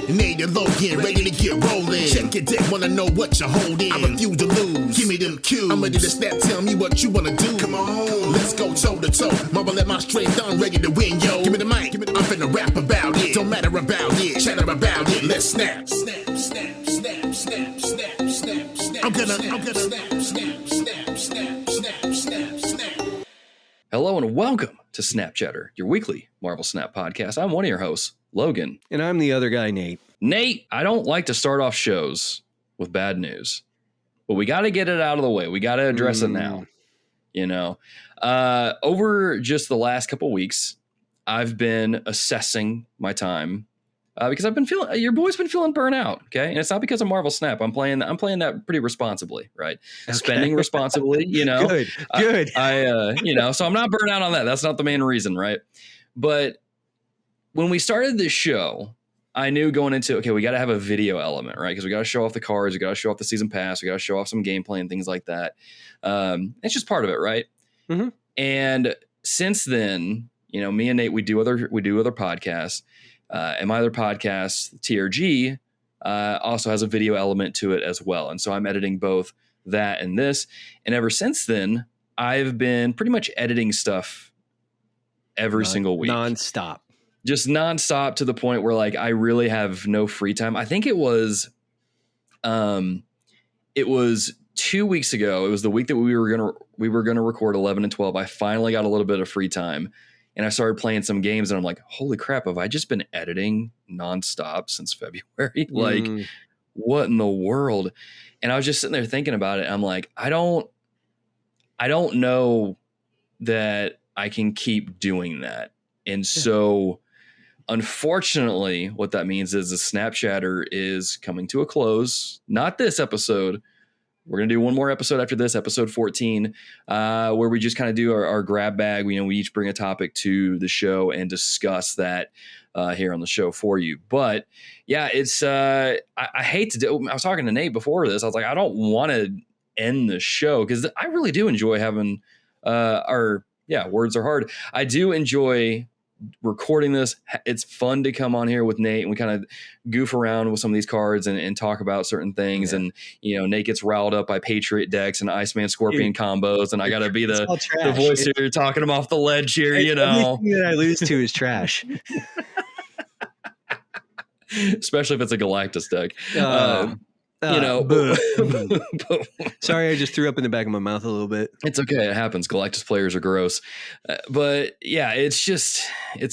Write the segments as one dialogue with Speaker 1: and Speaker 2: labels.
Speaker 1: Nate and Logan, ready to get rolling. Check your deck, wanna know what you're holding. I refuse to lose. Give me them cues. I'm ready to snap, tell me what you wanna do. Come on, let's go toe to toe. Marvel at my strength, I'm ready to win, yo. Give me the mic, I'm finna rap about it. Don't matter about it, chatter about it. Let's snap. Snap, snap, snap, snap, snap, snap, snap. I'm gonna snap, snap, snap, snap, snap, snap, snap.
Speaker 2: Hello and welcome to Snap Chatter, your weekly Marvel Snap podcast. I'm one of your hosts, Logan.
Speaker 3: And I'm the other guy, Nate.
Speaker 2: Nate, I don't like to start off shows with bad news, but we got to get it out of the way. We got to address it now. You know, over just the last couple weeks, I've been assessing my time because I've been feeling, your boy's been feeling burnout. Okay. And it's not because of Marvel Snap. I'm playing that pretty responsibly, right? Okay. Spending responsibly, you know,
Speaker 3: good.
Speaker 2: So I'm not burnt out on that. That's not the main reason. Right. But when we started this show, I knew going into, okay, we got to have a video element, right? Because we got to show off the cards. We got to show off the season pass. We got to show off some gameplay and things like that. It's just part of it. Right.
Speaker 3: Mm-hmm.
Speaker 2: And since then, you know, me and Nate, we do other podcasts. And my other podcast, TRG, also has a video element to it as well. And so I'm editing both that and this. And ever since then, I've been pretty much editing stuff every single week.
Speaker 3: Nonstop.
Speaker 2: Just nonstop to the point where like I really have no free time. I think it was 2 weeks ago. It was the week that we were gonna record 11 and 12. I finally got a little bit of free time. And I started playing some games and I'm like, holy crap, have I just been editing nonstop since February? Like, what in the world? And I was just sitting there thinking about it. I'm like, I don't know that I can keep doing that. And so unfortunately, what that means is the Snap Chatter is coming to a close. Not this episode. We're going to do one more episode after this, episode 14, where we just kind of do our grab bag. We each bring a topic to the show and discuss that here on the show for you. But yeah, it's I hate to do. I was talking to Nate before this. I was like, I don't want to end the show because I really do enjoy having words are hard. I do enjoy recording this. It's fun to come on here with Nate and we kind of goof around with some of these cards and talk about certain things. Yeah. And, you know, Nate gets riled up by Patriot decks and Iceman Scorpion combos. And I got to be the voice here talking them off the ledge here, you know.
Speaker 3: Everything that I lose to is trash.
Speaker 2: Especially if it's a Galactus deck.
Speaker 3: Sorry, I just threw up in the back of my mouth a little bit.
Speaker 2: It's okay. It happens. Galactus players are gross. But yeah, it's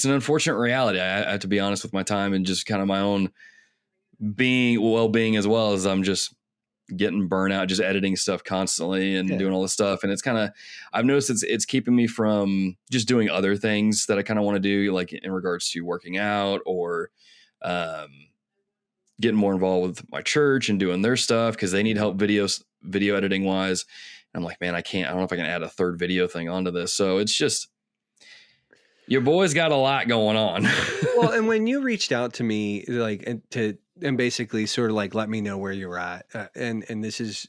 Speaker 2: an unfortunate reality. I have to be honest with my time and just kind of my own well-being as well as I'm just getting burnt out, just editing stuff constantly and doing all this stuff. And it's kind of, I've noticed it's keeping me from just doing other things that I kind of want to do, like in regards to working out or, getting more involved with my church and doing their stuff because they need help video editing wise. And I'm like, man, I don't know if I can add a third video thing onto this. So it's just, your boy's got a lot going on.
Speaker 3: Well, and when you reached out to me, like, and basically sort of like, let me know where you're at. And this is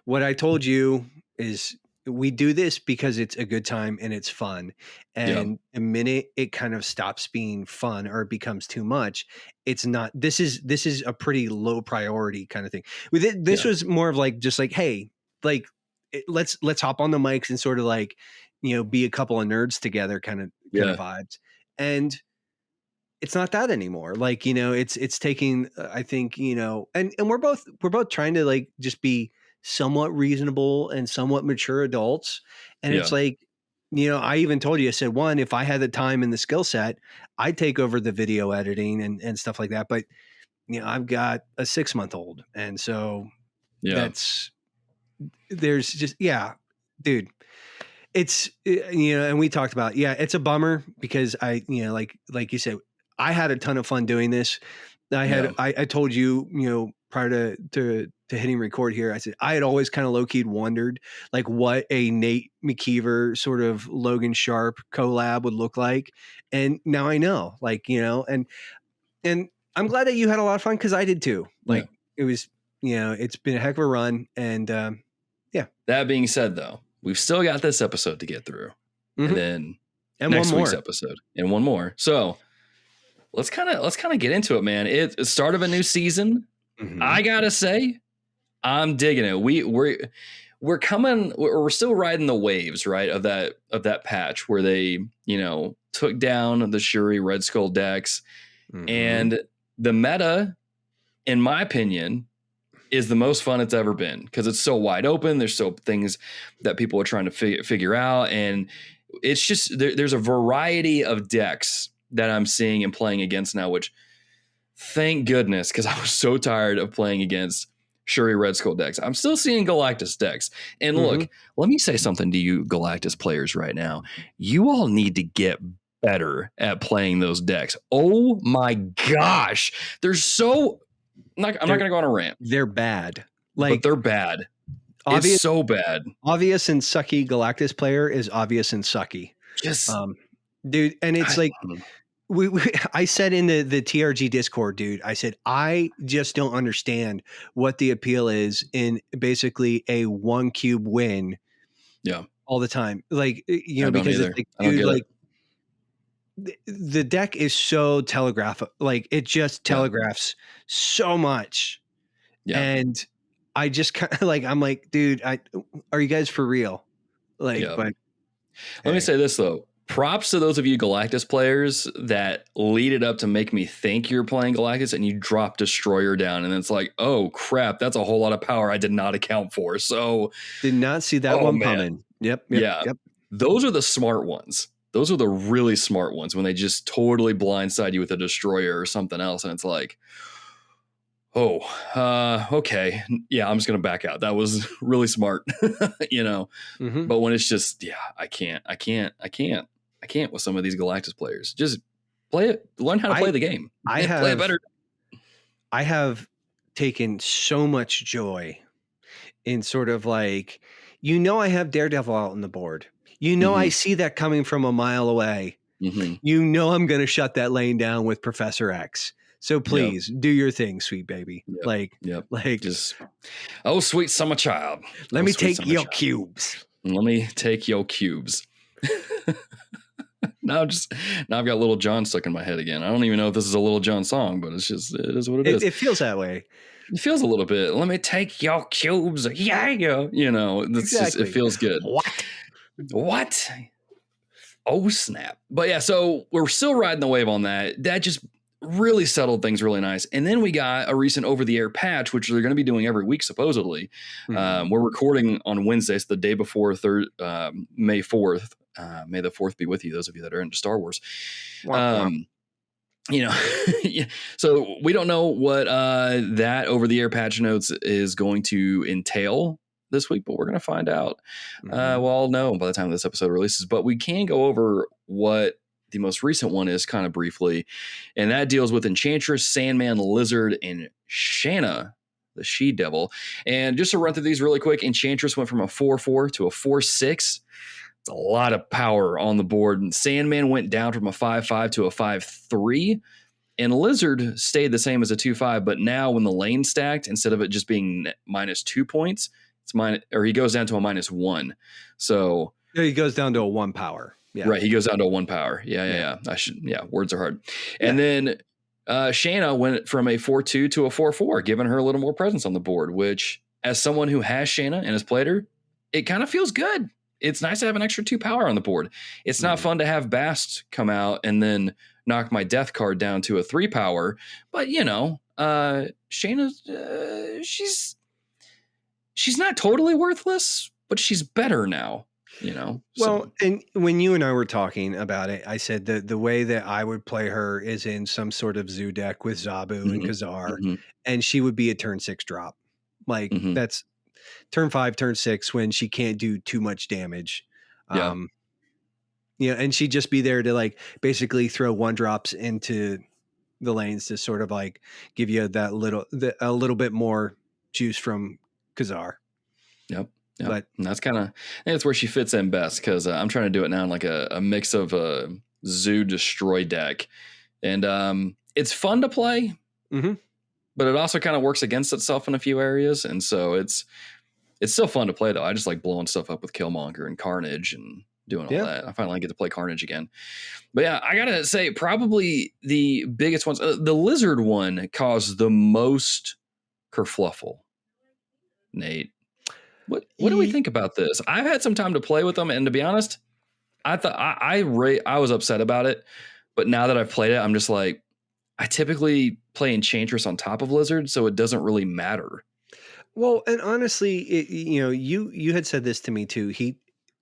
Speaker 3: what I told you is we do this because it's a good time and it's fun. And the minute it kind of stops being fun or it becomes too much, it's not, this is a pretty low priority kind of thing. With it, this was more of like, just like, hey, like let's hop on the mics and sort of like, you know, be a couple of nerds together kind of vibes. And it's not that anymore. Like, you know, it's taking, I think, you know, and we're both trying to like, just be somewhat reasonable and somewhat mature adults. And it's like, you know, I even told you, I said, one, if I had the time and the skill set, I'd take over the video editing and stuff like that. But, you know, I've got a 6-month-old. And so there's just, dude, it's, you know, and we talked about, it's a bummer because I, you know, like you said, I had a ton of fun doing this. I told you, you know, prior to hitting record here, I said I had always kind of low-key wondered like what a Nate McKeever sort of Logan Sharp collab would look like. And now I know, like, you know, and I'm glad that you had a lot of fun because I did too. Like it was, you know, it's been a heck of a run. And
Speaker 2: that being said, though, we've still got this episode to get through. And then next week's episode and one more. So let's kind of get into it, man. It's the start of a new season. I gotta say, I'm digging it. We're coming. We're still riding the waves, right, of that patch where they, took down the Shuri Red Skull decks, and the meta, in my opinion, is the most fun it's ever been because it's so wide open. There's so things that people are trying to figure out, and it's just there's a variety of decks that I'm seeing and playing against now, which thank goodness, because I was so tired of playing against Shuri Red Skull decks. I'm still seeing Galactus decks. And look, let me say something to you Galactus players right now. You all need to get better at playing those decks. Oh my gosh. I'm not going to go on a rant.
Speaker 3: They're bad.
Speaker 2: But they're bad.
Speaker 3: Obvious,
Speaker 2: it's so bad.
Speaker 3: Obvious and sucky Galactus player is obvious and sucky.
Speaker 2: Just
Speaker 3: dude, and it's I said in the TRG Discord, dude, I said, I just don't understand what the appeal is in basically a 1 cube win.
Speaker 2: Yeah.
Speaker 3: All the time. Like, because it's like, dude, like the deck is so like it just telegraphs so much. Yeah. And I just kind of like, I'm like, dude, are you guys for real? Like, but
Speaker 2: let me say this though. Props to those of you Galactus players that lead it up to make me think you're playing Galactus and you drop Destroyer down. And it's like, oh crap, that's a whole lot of power I did not account for. So
Speaker 3: did not see that one coming. Yep.
Speaker 2: Those are the smart ones. Those are the really smart ones when they just totally blindside you with a Destroyer or something else. And it's like, okay. Yeah, I'm just going to back out. That was really smart, but when it's just, I can't with some of these Galactus players. Just play it, learn how to play the game. Play it better.
Speaker 3: I have taken so much joy in sort of like, I have Daredevil out on the board. I see that coming from a mile away. I'm going to shut that lane down with Professor X. So please do your thing, sweet baby. Just,
Speaker 2: oh, sweet summer child.
Speaker 3: Let me take your cubes.
Speaker 2: Let me take your cubes. Now I've got Little John stuck in my head again. I don't even know if this is a Little John song, but it is what it is.
Speaker 3: It feels that way.
Speaker 2: It feels a little bit. Let me take your cubes. Yeah. Exactly. It feels good. What? Oh, snap. But yeah, so we're still riding the wave on that. That just really settled things really nice. And then we got a recent over-the-air patch, which they're going to be doing every week, supposedly. We're recording on Wednesday, so the day before May 4th. May the 4th be with you, those of you that are into Star Wars. So we don't know what that over-the-air patch notes is going to entail this week, but we're going to find out. We'll all know by the time this episode releases, but we can go over what the most recent one is kind of briefly, and that deals with Enchantress, Sandman, Lizard, and Shanna, the She-Devil. And just to run through these really quick, Enchantress went from a 4/4 to a 4/6. It's a lot of power on the board. And Sandman went down from a 5/5 to a 5/3. And Lizard stayed the same as a 2/5, but now when the lane stacked, instead of it just being -2 points, he goes down to a -1. So
Speaker 3: he goes down to a 1 power. Yeah.
Speaker 2: Right. He goes down to a 1 power. Yeah. Words are hard. And then Shanna went from a 4/2 to a 4/4, giving her a little more presence on the board, which as someone who has Shanna and has played her, it kind of feels good. It's nice to have an extra 2 power on the board. It's not fun to have Bast come out and then knock my death card down to a 3 power. But, Shanna's, she's not totally worthless, but she's better now.
Speaker 3: Well, and when you and I were talking about it, I said that the way that I would play her is in some sort of zoo deck with Zabu and Khazar, and she would be a turn 6 drop. Like that's turn 5, turn 6 when she can't do too much damage. And she'd just be there to like basically throw 1-drops into the lanes to sort of like give you that a little bit more juice from Khazar.
Speaker 2: Yep. But that's I think that's where she fits in best, because I'm trying to do it now in like a mix of a zoo destroy deck, and it's fun to play, but it also kind of works against itself in a few areas, and so it's still fun to play though. I just like blowing stuff up with Killmonger and Carnage, and doing all that. I finally get to play Carnage again. But yeah, I gotta say, probably the biggest ones. The lizard one caused the most kerfluffle. Nate, what do we think about this? I've had some time to play with them, and to be honest, I thought I was upset about it. But now that I've played it, I'm just like, I typically play Enchantress on top of Lizard, so it doesn't really matter.
Speaker 3: Well, and honestly, you had said this to me too.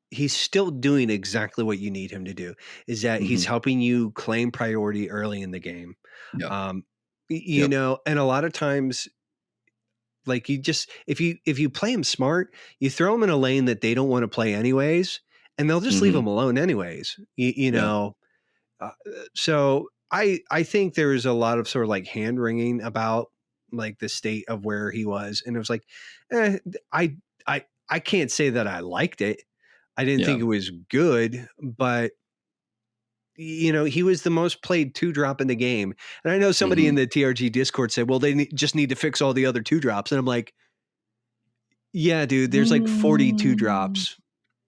Speaker 3: He's still doing exactly what you need him to do. Is that he's helping you claim priority early in the game.
Speaker 2: Yep.
Speaker 3: And a lot of times, like if you play him smart, you throw him in a lane that they don't want to play anyways, and they'll just leave him alone anyways. So I think there's a lot of sort of like hand wringing about like the state of where he was, and it was like, I can't say that I liked it. I didn't think it was good, but he was the most played 2-drop in the game. And I know somebody in the TRG Discord said, well, they just need to fix all the other 2-drops. And I'm like, yeah, dude, there's like 42 drops.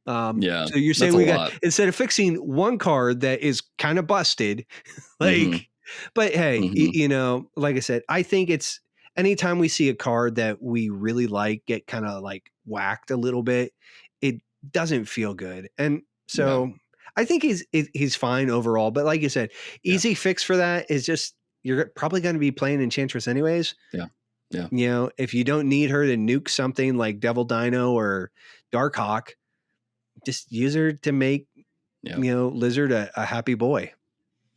Speaker 3: So you're saying we got, instead of fixing one card that is kind of busted, like, but hey, like I said, I think it's anytime we see a card that we really like get kind of like whacked a little bit, it doesn't feel good. And so I think he's fine overall, but like you said, easy fix for that is just, you're probably going to be playing Enchantress anyways. Yeah. If you don't need her to nuke something like Devil Dino or Darkhawk, just use her to make, Lizard a happy boy.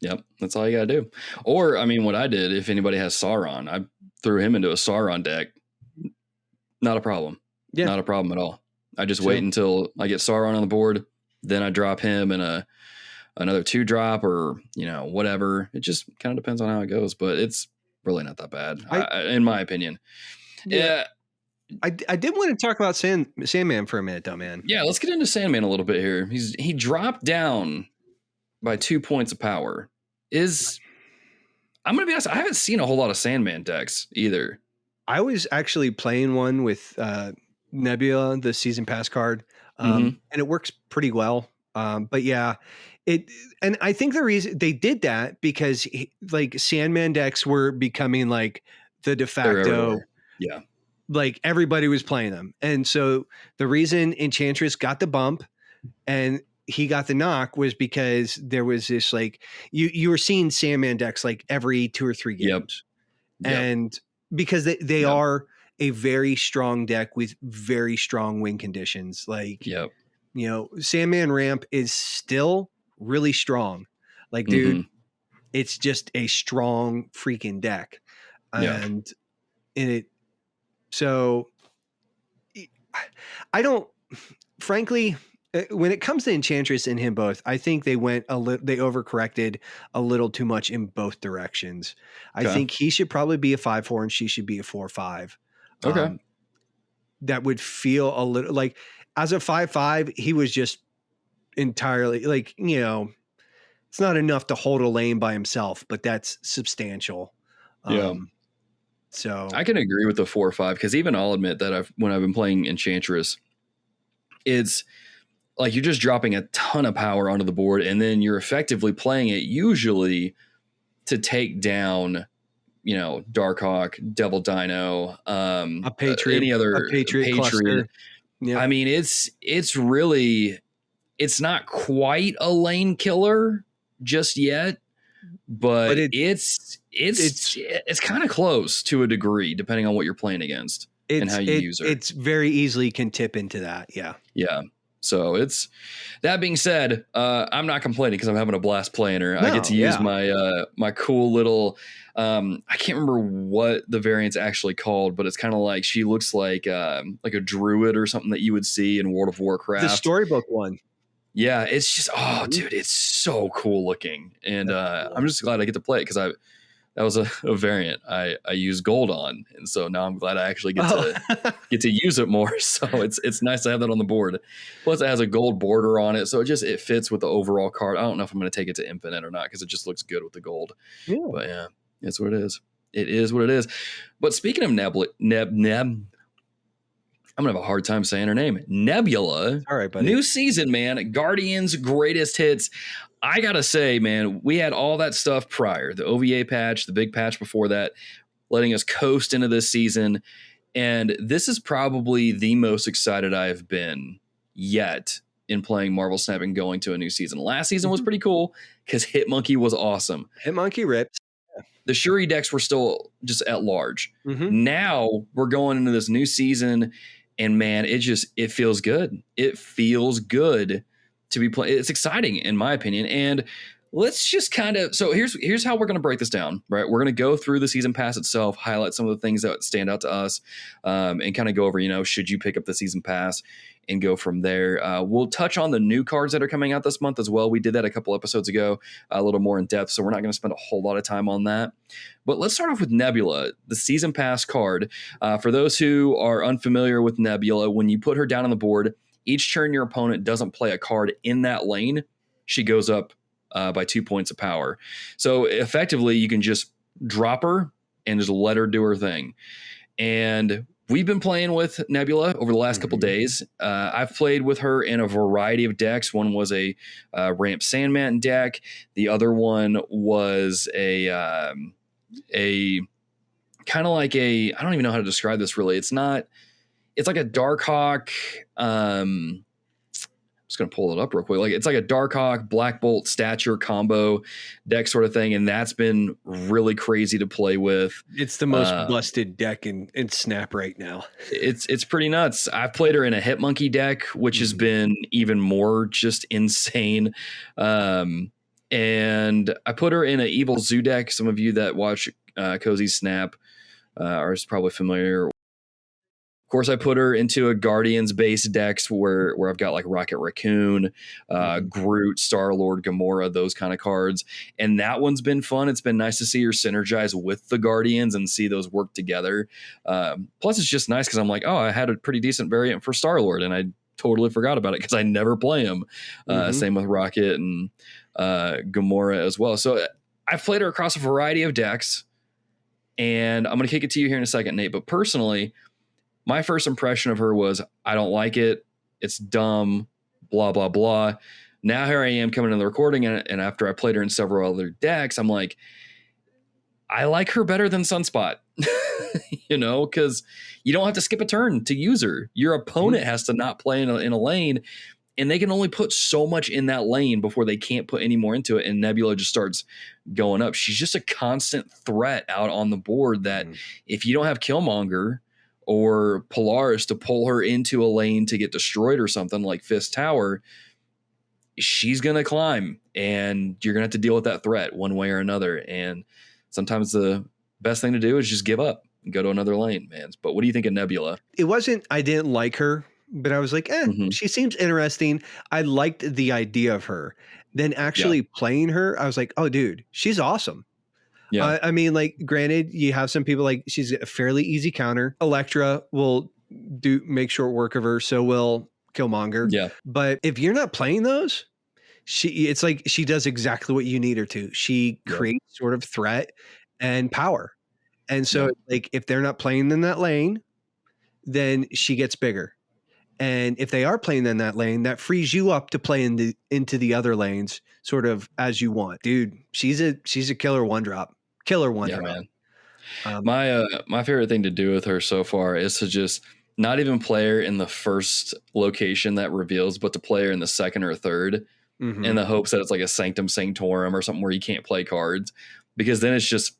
Speaker 2: Yep. That's all you got to do. Or, I mean, what I did, if anybody has Sauron, I threw him into a Sauron deck. Not a problem. Yeah. Not a problem at all. I just wait until I get Sauron on the board. Then I drop him in another 2-drop or, whatever. It just kind of depends on how it goes, but it's really not that bad, in my opinion. Yeah.
Speaker 3: I did want to talk about Sandman for a minute, though, man.
Speaker 2: Yeah, let's get into Sandman a little bit here. He dropped down by 2 points of power. I'm going to be honest, I haven't seen a whole lot of Sandman decks either.
Speaker 3: I was actually playing one with Nebula, the season pass card, and it works pretty well. But yeah, and I think the reason they did that because like Sandman decks were becoming like the de facto.
Speaker 2: Yeah.
Speaker 3: Like everybody was playing them. And so the reason Enchantress got the bump and he got the knock was because there was this like you were seeing Sandman decks like every 2 or 3 games. Yep. And because they are a very strong deck with very strong win conditions. Like, Sandman Ramp is still really strong. Like, dude, it's just a strong freaking deck. And so I don't, frankly, when it comes to Enchantress and him both, I think they overcorrected a little too much in both directions. I think he should probably be a 5/4 and she should be a 4/5. Okay. That would feel a little like as a 5/5, he was just entirely like, it's not enough to hold a lane by himself, but that's substantial. So
Speaker 2: I can agree with the 4/5 because even I'll admit that when I've been playing Enchantress, it's like you're just dropping a ton of power onto the board and then you're effectively playing it usually to take down, Darkhawk, Devil Dino,
Speaker 3: a Patriot,
Speaker 2: any other
Speaker 3: a Patriot.
Speaker 2: Yep. I mean, it's really, it's not quite a lane killer just yet, but it's kind of close to a degree, depending on what you're playing against and how you use her.
Speaker 3: It's very easily can tip into that. Yeah.
Speaker 2: Yeah. So that being said, I'm not complaining because I'm having a blast playing her. I get to use my cool little, I can't remember what the variant's actually called, but it's kind of like, she looks like a druid or something that you would see in World of Warcraft.
Speaker 3: The storybook one.
Speaker 2: Yeah. It's just, dude, it's so cool looking. And I'm just glad I get to play it because that was a variant I use gold on. And so now I'm glad I actually get to use it more. So it's nice to have that on the board. Plus it has a gold border on it. So it fits with the overall card. I don't know if I'm going to take it to Infinite or not because it just looks good with the gold. Yeah. But yeah, it's what it is. It is what it is. But speaking of I'm gonna have a hard time saying her name. Nebula.
Speaker 3: All right, buddy.
Speaker 2: New season, man. Guardians greatest hits. I gotta say, man, we had all that stuff prior. The OVA patch, the big patch before that, letting us coast into this season. And this is probably the most excited I've been yet in playing Marvel Snap and going to a new season. Last season was pretty cool because Hitmonkey was awesome.
Speaker 3: Hitmonkey ripped.
Speaker 2: The Shuri decks were still just at large.
Speaker 3: Mm-hmm.
Speaker 2: Now we're going into this new season, and man, it feels good. It feels good to be playing. It's exciting, in my opinion. And let's just kind of, so here's how we're going to break this down, right? We're going to go through the season pass itself, highlight some of the things that stand out to us, and kind of go over, should you pick up the season pass and go from there. We'll touch on the new cards that are coming out this month as well. We did that a couple episodes ago, a little more in depth, so we're not going to spend a whole lot of time on that. But let's start off with Nebula, the season pass card. For those who are unfamiliar with Nebula, when you put her down on the board, each turn your opponent doesn't play a card in that lane, she goes up by 2 points of power. So effectively, you can just drop her and just let her do her thing. And we've been playing with Nebula over the last couple days. I've played with her in a variety of decks. One was a Ramp Sandman deck. The other one was a kind of like I don't even know how to describe this really. It's like a Darkhawk. I'm just going to pull it up real quick. It's like a Darkhawk, Black Bolt, Stature combo deck sort of thing. And that's been really crazy to play with.
Speaker 3: It's the most busted deck in Snap right now.
Speaker 2: It's pretty nuts. I've played her in a Hitmonkey deck, which has been even more just insane. And I put her in an Evil Zoo deck. Some of you that watch Cozy Snap are probably familiar. Of course, I put her into a Guardians base decks where I've got like Rocket Raccoon, Groot, Star-Lord, Gamora, those kind of cards. And that one's been fun. It's been nice to see her synergize with the Guardians and see those work together. Plus, it's just nice because I'm like, oh, I had a pretty decent variant for Star-Lord, and I totally forgot about it because I never play him. Same with Rocket and Gamora as well. So I've played her across a variety of decks, and I'm going to kick it to you here in a second, Nate. But personally, my first impression of her was, I don't like it. It's dumb, blah, blah, blah. Now here I am coming in the recording, and after I played her in several other decks, I'm like, I like her better than Sunspot, because you don't have to skip a turn to use her. Your opponent has to not play in a lane, and they can only put so much in that lane before they can't put any more into it, and Nebula just starts going up. She's just a constant threat out on the board that if you don't have Killmonger or Polaris to pull her into a lane to get destroyed or something like Fist Tower, she's going to climb, and you're going to have to deal with that threat one way or another. And sometimes the best thing to do is just give up and go to another lane, man. But what do you think of Nebula?
Speaker 3: It wasn't, I didn't like her, but I was like, she seems interesting. I liked the idea of her. Then actually playing her, I was like, oh, dude, she's awesome. Yeah, I mean, like, granted, you have some people like she's a fairly easy counter. Elektra will make short work of her, so will Killmonger. Yeah, but if you're not playing those, it's like she does exactly what you need her to. She creates sort of threat and power, and so like if they're not playing in that lane, then she gets bigger. And if they are playing in that lane, that frees you up to play into the other lanes sort of as you want. Dude, she's a killer one drop. Man.
Speaker 2: My favorite thing to do with her so far is to just not even play her in the first location that reveals, but to play her in the second or third in the hopes that it's like a Sanctum Sanctorum or something where you can't play cards, because then it's just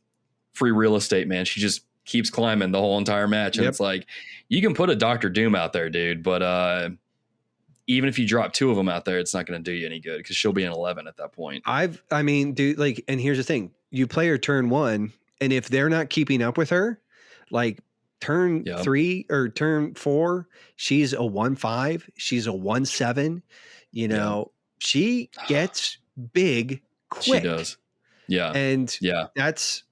Speaker 2: free real estate, man. She just keeps climbing the whole entire match. And it's like, you can put a Dr. Doom out there, dude, but even if you drop two of them out there, it's not going to do you any good because she'll be an 11 at that point.
Speaker 3: I mean, dude, like, and here's the thing. You play her turn one, and if they're not keeping up with her, like turn 3 or turn 4, she's a 1-5, she's a 1-7. She gets big quick.
Speaker 2: She does. Yeah.
Speaker 3: And that's,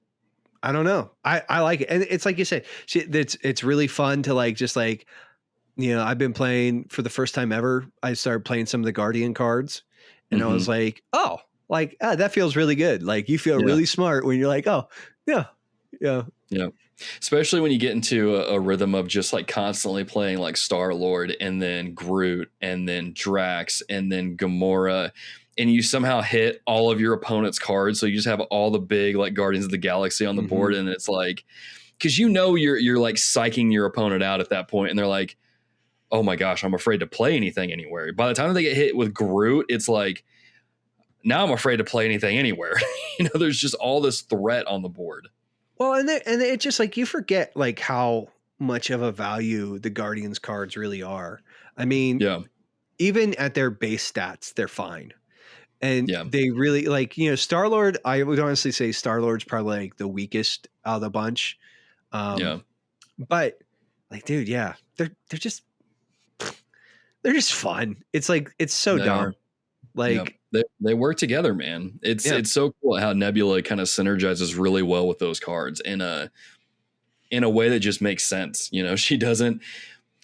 Speaker 3: I don't know. I like it. And it's like you said, it's really fun to like, just like, I've been playing for the first time ever. I started playing some of the Guardian cards, and I was like, that feels really good. Like you feel really smart when you're like, oh yeah.
Speaker 2: Yeah. Especially when you get into a rhythm of just like constantly playing like Star-Lord and then Groot and then Drax and then Gamora, and you somehow hit all of your opponent's cards. So you just have all the big like Guardians of the Galaxy on the board. And it's like, cause you're like psyching your opponent out at that point, and they're like, oh my gosh, I'm afraid to play anything anywhere. By the time they get hit with Groot, it's like, now I'm afraid to play anything anywhere. There's just all this threat on the board.
Speaker 3: Well, and it's just like you forget like how much of a value the Guardians cards really are. I mean, even at their base stats, they're fine. And they really like, Star-Lord, I would honestly say Star-Lord's probably like the weakest out of the bunch. But like, dude, they're just fun. It's like, it's so dumb. Like
Speaker 2: they work together, man. It's so cool how Nebula kind of synergizes really well with those cards in a way that just makes sense. She doesn't,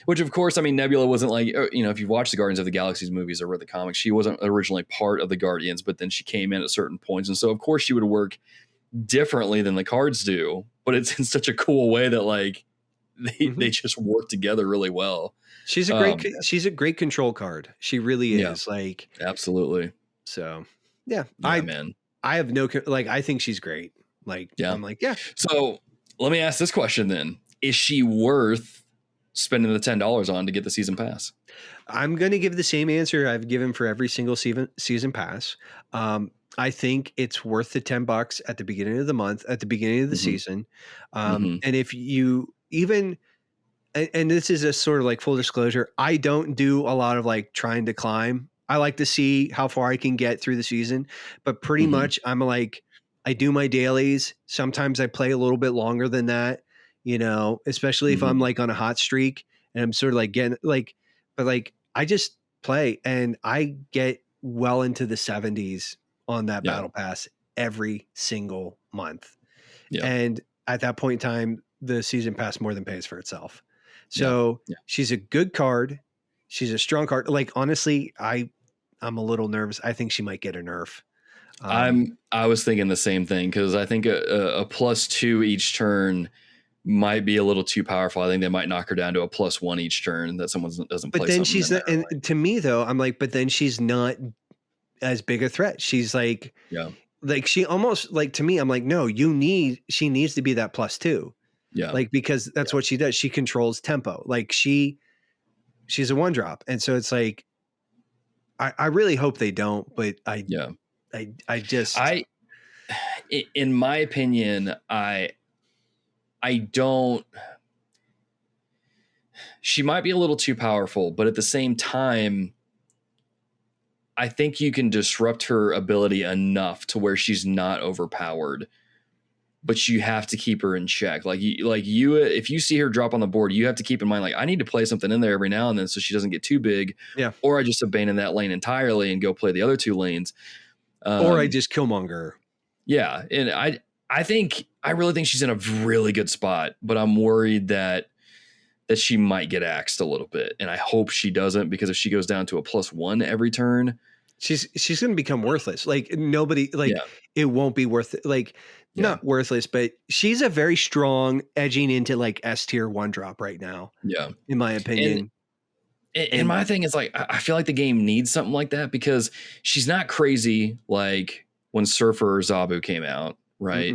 Speaker 2: which of course, I mean, Nebula wasn't like, if you watch the Guardians of the Galaxy's movies or read the comics, she wasn't originally part of the Guardians, but then she came in at certain points. And so of course she would work differently than the cards do, but it's in such a cool way that like they just work together really well.
Speaker 3: She's a great control card. She really is. Like,
Speaker 2: absolutely.
Speaker 3: So
Speaker 2: man,
Speaker 3: I have I think she's great. Like, I'm like,
Speaker 2: So let me ask this question then: is she worth spending the $10 on to get the season pass?
Speaker 3: I'm going to give the same answer I've given for every single season pass. I think it's worth the $10 at the beginning of the month, at the beginning of the season. And if you even, and this is a sort of like full disclosure, I don't do a lot of like trying to climb. I like to see how far I can get through the season, but pretty much I'm like, I do my dailies. Sometimes I play a little bit longer than that, especially if I'm like on a hot streak and I'm sort of like getting like, but like I just play and I get well into the 70s on that battle pass every single month. And at that point in time, the season pass more than pays for itself. So she's a good card. She's a strong card. Like, honestly, I'm a little nervous. I think she might get a nerf.
Speaker 2: I was thinking the same thing, because I think a +2 each turn might be a little too powerful. I think they might knock her down to a +1 each turn that someone doesn't play.
Speaker 3: But then she's not, and to me though, I'm like, but then she's not as big a threat. She's like, like she almost like, to me, I'm like, no, she needs to be that +2. Like, because that's what she does. She controls tempo. Like she's a 1-drop. And so it's like, I really hope they don't, but in
Speaker 2: my opinion, I don't, she might be a little too powerful, but at the same time, I think you can disrupt her ability enough to where she's not overpowered, but you have to keep her in check. Like you, if you see her drop on the board, you have to keep in mind, like, I need to play something in there every now and then so she doesn't get too big. Or I just abandon that lane entirely and go play the other 2 lanes.
Speaker 3: Or I just Killmonger.
Speaker 2: Yeah. And I really think she's in a really good spot, but I'm worried that she might get axed a little bit. And I hope she doesn't, because if she goes down to a +1 every turn,
Speaker 3: she's going to become worthless. Like nobody, like it won't be worth it. Like not worthless, but she's a very strong edging into like S tier 1-drop right now. In my opinion.
Speaker 2: And my thing is like, I feel like the game needs something like that, because she's not crazy like when Surfer or Zabu came out, right?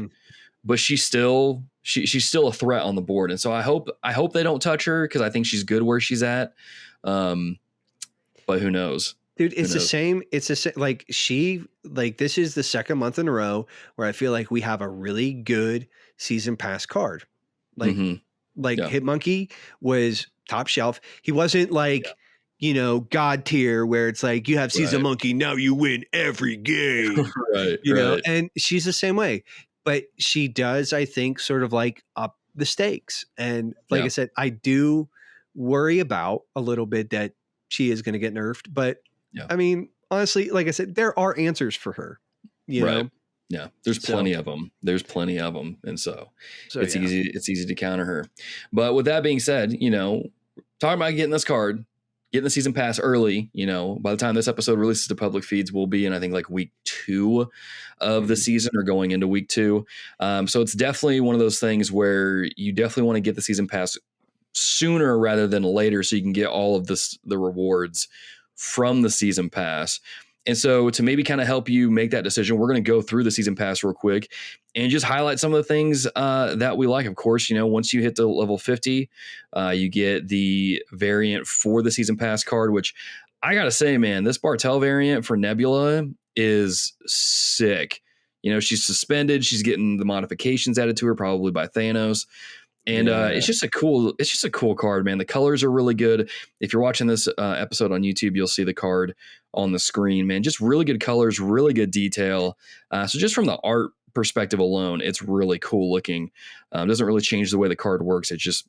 Speaker 2: But she's still a threat on the board, and so I hope they don't touch her, because I think she's good where she's at. But who knows,
Speaker 3: dude? It's the same. It's the same. Like this is the second month in a row where I feel like we have a really good season pass card. Like Hitmonkey was top shelf. He wasn't like, God tier where it's like you have season monkey, now you win every game. Know, and she's the same way. But she does, I think, sort of like up the stakes. And like I said, I do worry about a little bit that she is going to get nerfed. But I mean, honestly, like I said, there are answers for her. You know?
Speaker 2: Yeah, there's plenty of them. And so it's easy to counter her. But with that being said, talking about getting this card, getting the season pass early, by the time this episode releases to public feeds, we'll be in, I think, like week 2 of the season or going into week 2. So it's definitely one of those things where you definitely want to get the season pass sooner rather than later so you can get all of the rewards from the season pass. And so to maybe kind of help you make that decision, we're going to go through the season pass real quick and just highlight some of the things that we like. Of course, once you hit the level 50, you get the variant for the season pass card, which I got to say, man, this Bartel variant for Nebula is sick. She's suspended. She's getting the modifications added to her, probably by Thanos. And it's just a cool card, man. The colors are really good. If you're watching this episode on YouTube, you'll see the card on the screen, man. Just really good colors, really good detail. So just from the art perspective alone, it's really cool looking. Doesn't really change the way the card works. It just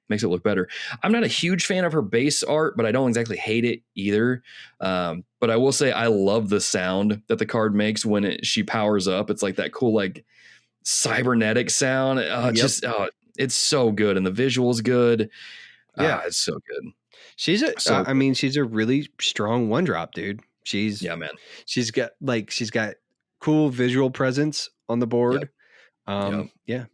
Speaker 2: makes it look better. I'm not a huge fan of her base art, but I don't exactly hate it either. But I will say I love the sound that the card makes when she powers up. It's like that cool, like cybernetic sound. It's so good, and the visual's good.
Speaker 3: Yeah,
Speaker 2: it's so good.
Speaker 3: She's a really strong 1-drop, dude.
Speaker 2: Man.
Speaker 3: She's got cool visual presence on the board.
Speaker 2: Yeah,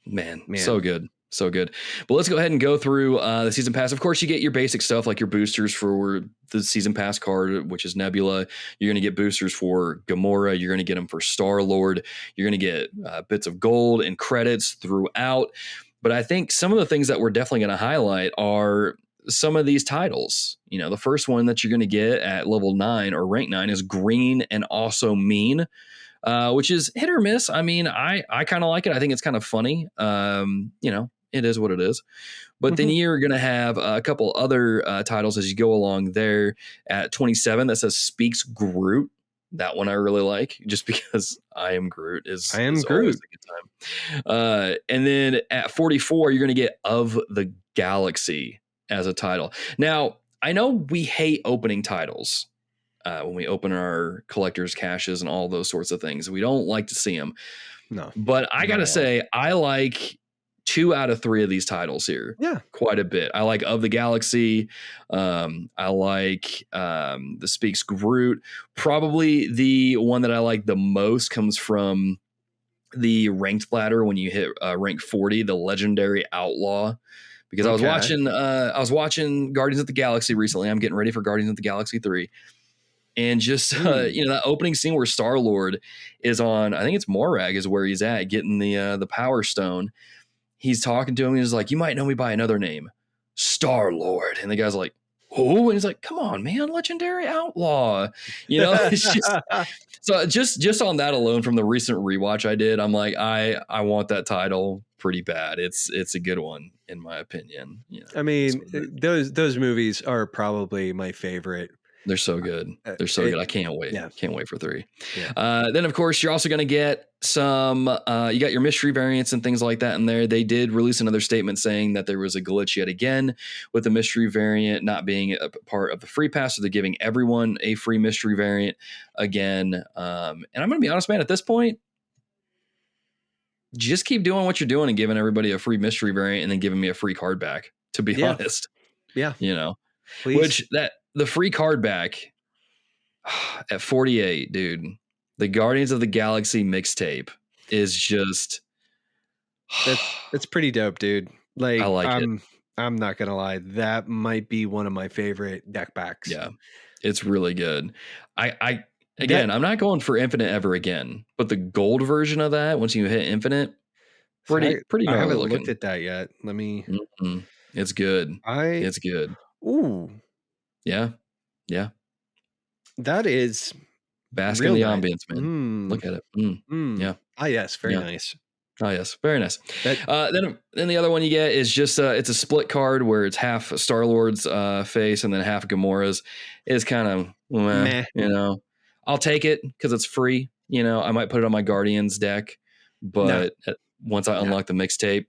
Speaker 2: man, so good. So good. But let's go ahead and go through the season pass. Of course, you get your basic stuff like your boosters for the season pass card, which is Nebula. You're going to get boosters for Gamora. You're going to get them for Star-Lord. You're going to get bits of gold and credits throughout. But I think some of the things that we're definitely going to highlight are some of these titles. The first one that you're going to get at level 9 or rank 9 is Green and Also Mean. Which is hit or miss. I mean, I kind of like it. I think it's kind of funny. It is what it is. But then you're going to have a couple other titles as you go along there at 27 that says Speaks Groot. That one I really like just because I am Groot is Groot. Always a good time. And then at 44, you're going to get Of the Galaxy as a title. Now, I know we hate opening titles when we open our collector's caches and all those sorts of things. We don't like to see them. No. But I got to say, I like 2 out of 3 of these titles here. Yeah. Quite a bit. I like Of the Galaxy. I like the Speaks Groot. Probably the one that I like the most comes from the ranked ladder when you hit rank 40, the Legendary Outlaw. Because I was watching Guardians of the Galaxy recently. I'm getting ready for Guardians of the Galaxy 3. And just, that opening scene where Star-Lord is on, I think it's Morag is where he's at, getting the Power Stone. He's talking to him. He's like, you might know me by another name, Star-Lord. And the guy's like, who? And he's like, come on, man, Legendary Outlaw. It's just, so just on that alone from the recent rewatch I did, I'm like, I want that title pretty bad. It's a good one in my opinion.
Speaker 3: I mean, those movies are probably my favorite.
Speaker 2: They're so good. They're so good. I can't wait. Yeah. Can't wait for 3. Yeah. Then, of course, you're also going to get some, you got your mystery variants and things like that in there. They did release another statement saying that there was a glitch yet again with the mystery variant not being a part of the free pass. So they're giving everyone a free mystery variant again. And I'm going to be honest, man, at this point, just keep doing what you're doing and giving everybody a free mystery variant and then giving me a free card back, to be honest. Yeah. Please. Which the free card back at 48, dude, the Guardians of the Galaxy mixtape is just
Speaker 3: it's pretty dope, dude. Like,
Speaker 2: I like it.
Speaker 3: I'm not gonna lie, that might be one of my favorite deck backs.
Speaker 2: Yeah, it's really good. I'm not going for Infinite ever again, but the gold version of that, once you hit Infinite, pretty.
Speaker 3: I haven't looked at that yet. Let me.
Speaker 2: It's good. It's good.
Speaker 3: Ooh.
Speaker 2: Yeah. Yeah. That
Speaker 3: is
Speaker 2: bask in the ambience, man. Look at it. Yeah.
Speaker 3: Yes. Very nice.
Speaker 2: Oh, yes. Very nice. Then the other one you get is just it's a split card where it's half Star-Lord's face and then half Gamora's. It's kind of meh. I'll take it because it's free. I might put it on my Guardians deck, but once I unlock the mixtape,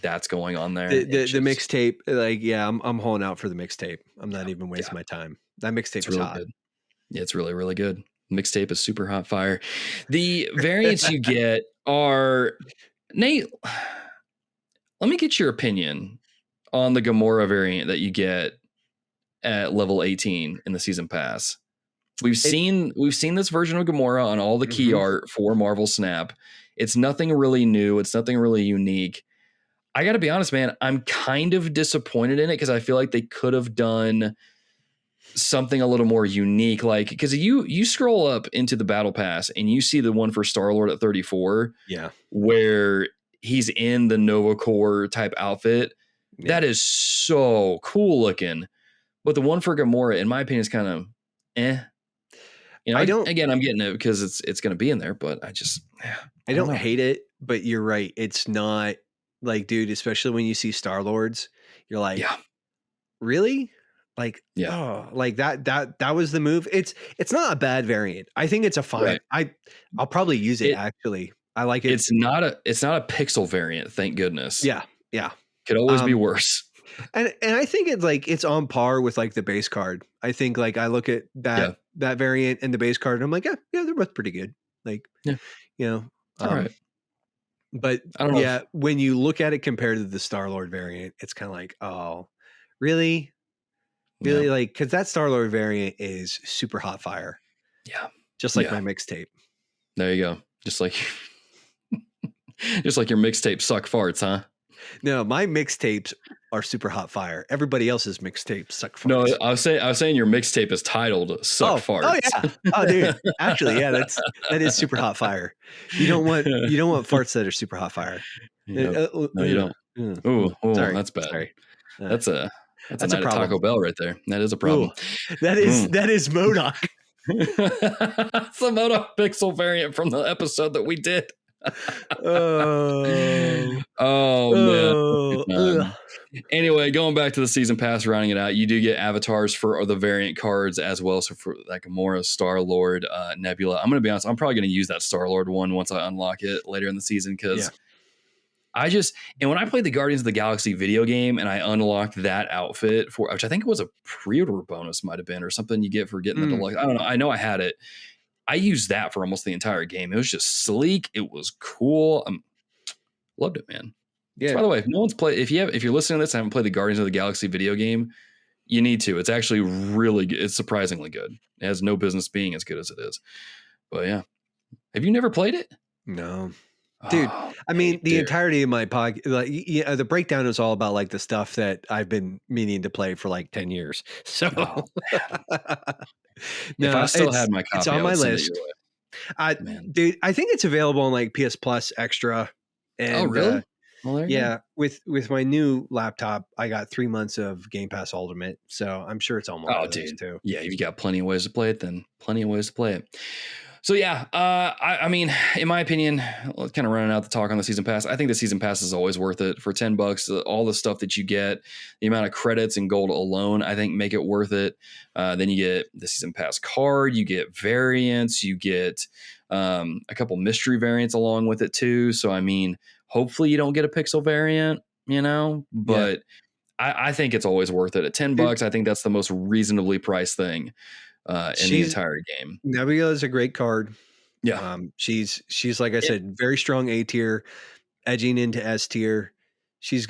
Speaker 2: that's going on there.
Speaker 3: The mixtape, I'm holding out for the mixtape. I'm not even wasting my time. That mixtape is really hot. Good.
Speaker 2: Yeah, it's really, really good. Mixtape is super hot fire. The variants you get are, Nate, let me get your opinion on the Gamora variant that you get at level 18 in the season pass. We've seen this version of Gamora on all the key art for Marvel Snap. It's nothing really new. It's nothing really unique. I got to be honest, man. I'm kind of disappointed in it because I feel like they could have done something a little more unique. Like, because you scroll up into the battle pass and you see the one for Star-Lord at 34.
Speaker 3: Yeah.
Speaker 2: Where he's in the Nova Corps type outfit. Yeah. That is so cool looking. But the one for Gamora, in my opinion, is kind of You know, I'm getting it because it's going to be in there, but I
Speaker 3: don't hate it, but you're right. It's not like, dude, especially when you see Star-Lords, you're like, yeah, really? Like, yeah, oh, like that was the move. It's not a bad variant. I think it's a fine. Right. I'll probably use it actually. I like it.
Speaker 2: It's not a pixel variant, thank goodness.
Speaker 3: Yeah. Yeah.
Speaker 2: Could always be worse.
Speaker 3: And I think it's on par with like the base card. I think like I look at that variant and the base card and I'm like, yeah, they're both pretty good. Like, you know,
Speaker 2: all right.
Speaker 3: But I don't know when you look at it compared to the Star-Lord variant, it's kind of like, oh, really? Really? Yeah. Like, because that Star-Lord variant is super hot fire.
Speaker 2: Yeah.
Speaker 3: Just like my mixtape.
Speaker 2: There you go. Just like your mixtape suck farts, huh?
Speaker 3: No, my mixtapes are super hot fire. Everybody else's mixtapes suck farts.
Speaker 2: No, I was saying your mixtape is titled "Suck Farts."
Speaker 3: Oh yeah. Oh dude, actually, yeah, that is super hot fire. You don't want farts that are super hot fire.
Speaker 2: No, you don't. Ooh, sorry, that's bad. Sorry. That's a night at Taco Bell right there. That is a problem.
Speaker 3: Ooh, that is MODOK.
Speaker 2: It's the MODOK pixel variant from the episode that we did. Man. Anyway, going back to the season pass, rounding it out, you do get avatars for the variant cards as well. So for like Gamora, Star-Lord, Nebula. I'm going to be honest, I'm probably going to use that Star-Lord one once I unlock it later in the season because and when I played the Guardians of the Galaxy video game and I unlocked that outfit which I think it was a pre-order bonus might have been or something you get for getting the deluxe. I don't know. I know I had it. I used that for almost the entire game. It was just sleek. It was cool. Loved it, man. Yeah. So by the way, if no one's played, if you're listening to this and haven't played the Guardians of the Galaxy video game, you need to. It's actually really good. It's surprisingly good. It has no business being as good as it is. But yeah, have you never played it?
Speaker 3: No, dude. I mean, the entirety of my podcast, like, the breakdown is all about like the stuff that I've been meaning to play for like 10 years. So.
Speaker 2: No, if I still had my copy,
Speaker 3: it's on my list. Dude, I think it's available on like PS Plus Extra. And,
Speaker 2: really?
Speaker 3: With my new laptop, I got 3 months of Game Pass Ultimate, so I'm sure it's on my list too.
Speaker 2: Yeah, you got plenty of ways to play it. Then plenty of ways to play it. So yeah, I mean, in my opinion, kind of running out the talk on the season pass. I think the season pass is always worth it for $10. All the stuff that you get, the amount of credits and gold alone, I think make it worth it. Then you get the season pass card, you get variants, you get a couple mystery variants along with it too. So I mean, hopefully you don't get a pixel variant, but I think it's always worth it at $10. I think that's the most reasonably priced thing. In the entire game.
Speaker 3: Nebula is a great card.
Speaker 2: Yeah.
Speaker 3: She's like I said, very strong A tier, edging into S tier. She's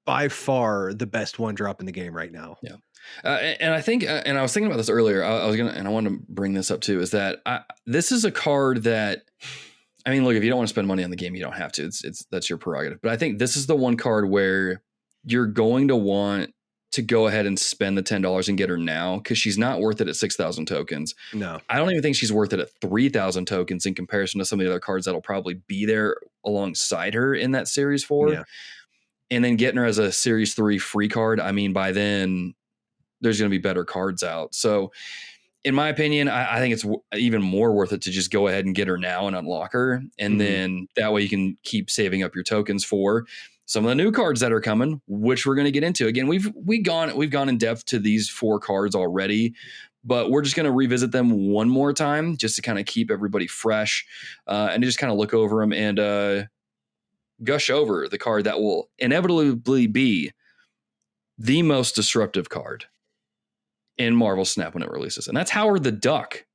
Speaker 3: by far the best one drop in the game right now.
Speaker 2: Yeah. And I think, and I was thinking about this earlier, I wanted to bring this up too, is that this is a card that, I mean, look, if you don't want to spend money on the game, you don't have to, that's your prerogative. But I think this is the one card where you're going to want to go ahead and spend the $10 and get her now, because she's not worth it at 6,000 tokens.
Speaker 3: No,
Speaker 2: I don't even think she's worth it at 3,000 tokens in comparison to some of the other cards that'll probably be there alongside her in that Series 4. Yeah. And then getting her as a Series 3 free card, I mean, by then there's going to be better cards out. So in my opinion, I think it's even more worth it to just go ahead and get her now and unlock her. And then that way you can keep saving up your tokens for some of the new cards that are coming, which we're going to get into. Again, we've gone in depth to these 4 cards already, but we're just going to revisit them one more time just to kind of keep everybody fresh and just kind of look over them and gush over the card that will inevitably be the most disruptive card in Marvel Snap when it releases. And that's Howard the Duck.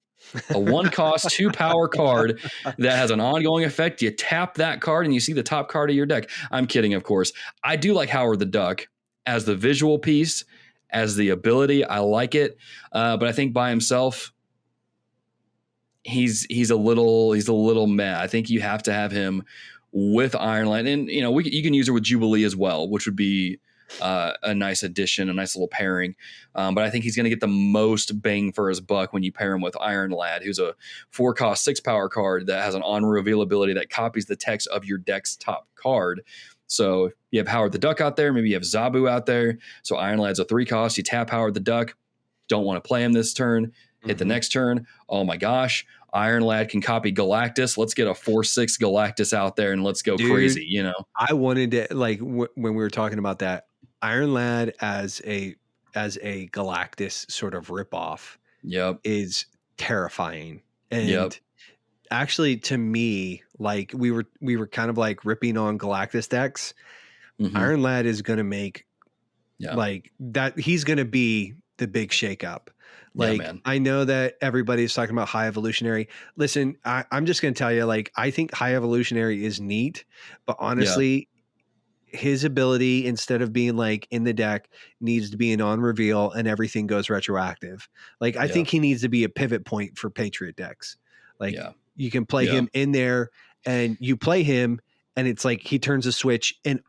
Speaker 2: A 1-cost 2-power card that has an ongoing effect. You tap that card and you see the top card of your deck. I'm kidding, of course. I do like Howard the Duck as the visual piece, as the ability. I like it, but I think by himself, he's a little meh. I think you have to have him with Iron Lad, and you know you can use her with Jubilee as well, which would be a nice addition, a nice little pairing. But I think he's going to get the most bang for his buck when you pair him with Iron Lad, who's a 4-cost 6-power card that has an on-reveal ability that copies the text of your deck's top card. So you have Howard the Duck out there, maybe you have Zabu out there. So Iron Lad's a 3-cost. You tap Howard the Duck. Don't want to play him this turn. Hit the next turn. Oh my gosh. Iron Lad can copy Galactus. Let's get a 4/6 Galactus out there and let's go crazy. You know,
Speaker 3: I wanted to like when we were talking about that Iron Lad as a Galactus sort of ripoff.
Speaker 2: Yep,
Speaker 3: is terrifying. And actually, to me, like we were kind of like ripping on Galactus decks. Iron Lad is going to make like that. He's going to be the big shakeup. Like, I know that everybody's talking about High Evolutionary. Listen, I'm just going to tell you, like, I think High Evolutionary is neat, but honestly, his ability, instead of being like in the deck, needs to be an on reveal and everything goes retroactive. Like, I think he needs to be a pivot point for Patriot decks. Like, you can play him in there and you play him and it's like he turns a switch and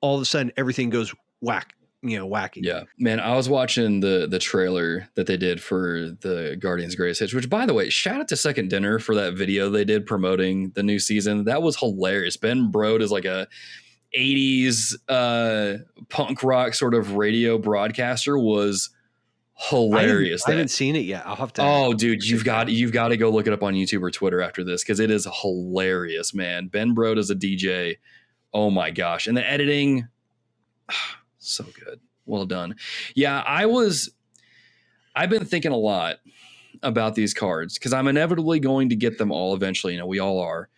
Speaker 3: all of a sudden everything goes whack. You know, wacky.
Speaker 2: Yeah, man. I was watching the trailer that they did for the Guardians Greatest Hits, which, by the way, shout out to Second Dinner for that video they did promoting the new season. That was hilarious. Ben Brode is like a 80s punk rock sort of radio broadcaster. Was hilarious.
Speaker 3: I haven't seen it yet. I'll have to.
Speaker 2: Oh, dude, you've got to go look it up on YouTube or Twitter after this because it is hilarious, man. Ben Brode is a DJ. Oh my gosh, and the editing. So good. Well done. Yeah, I've been thinking a lot about these cards because I'm inevitably going to get them all eventually. You know, we all are.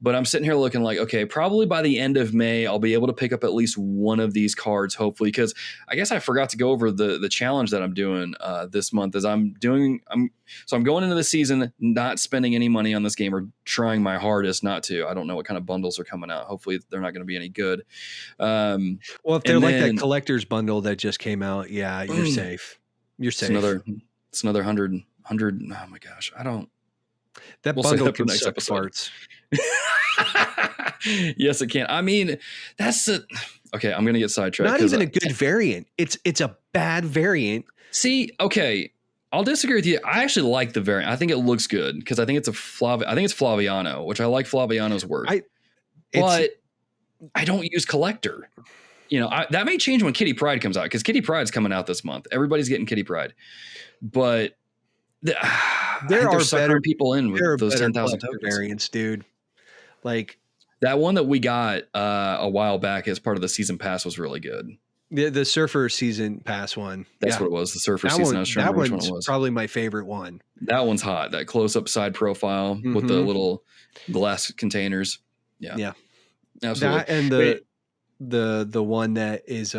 Speaker 2: But I'm sitting here looking like, okay, probably by the end of May, I'll be able to pick up at least one of these cards, hopefully. Because I guess I forgot to go over the challenge that I'm doing this month. As I'm going into the season not spending any money on this game or trying my hardest not to. I don't know what kind of bundles are coming out. Hopefully, they're not going to be any good.
Speaker 3: Well, if they're like that collector's bundle that just came out, yeah, you're safe. You're safe.
Speaker 2: It's another 100. Oh my gosh, I don't.
Speaker 3: That bundle can suck farts.
Speaker 2: Yes, it can. I mean, that's okay. I'm gonna get sidetracked.
Speaker 3: Not even a good variant. It's a bad variant.
Speaker 2: See, okay, I'll disagree with you. I actually like the variant. I think it looks good because I think it's Flaviano, which I like Flaviano's work. But I don't use collector. You know, that may change when Kitty Pryde comes out because Kitty Pryde's coming out this month. Everybody's getting Kitty Pryde, but
Speaker 3: there are better
Speaker 2: people in with those 10,000 tokens
Speaker 3: variants, dude. Like
Speaker 2: that one that we got a while back as part of the season pass was really good.
Speaker 3: The Surfer season pass one.
Speaker 2: That's what it was. The Surfer season. I was trying to remember which one it was.
Speaker 3: Probably my favorite one.
Speaker 2: That one's hot. That close up side profile with the little glass containers. Yeah.
Speaker 3: Yeah.
Speaker 2: Absolutely.
Speaker 3: That and the one that is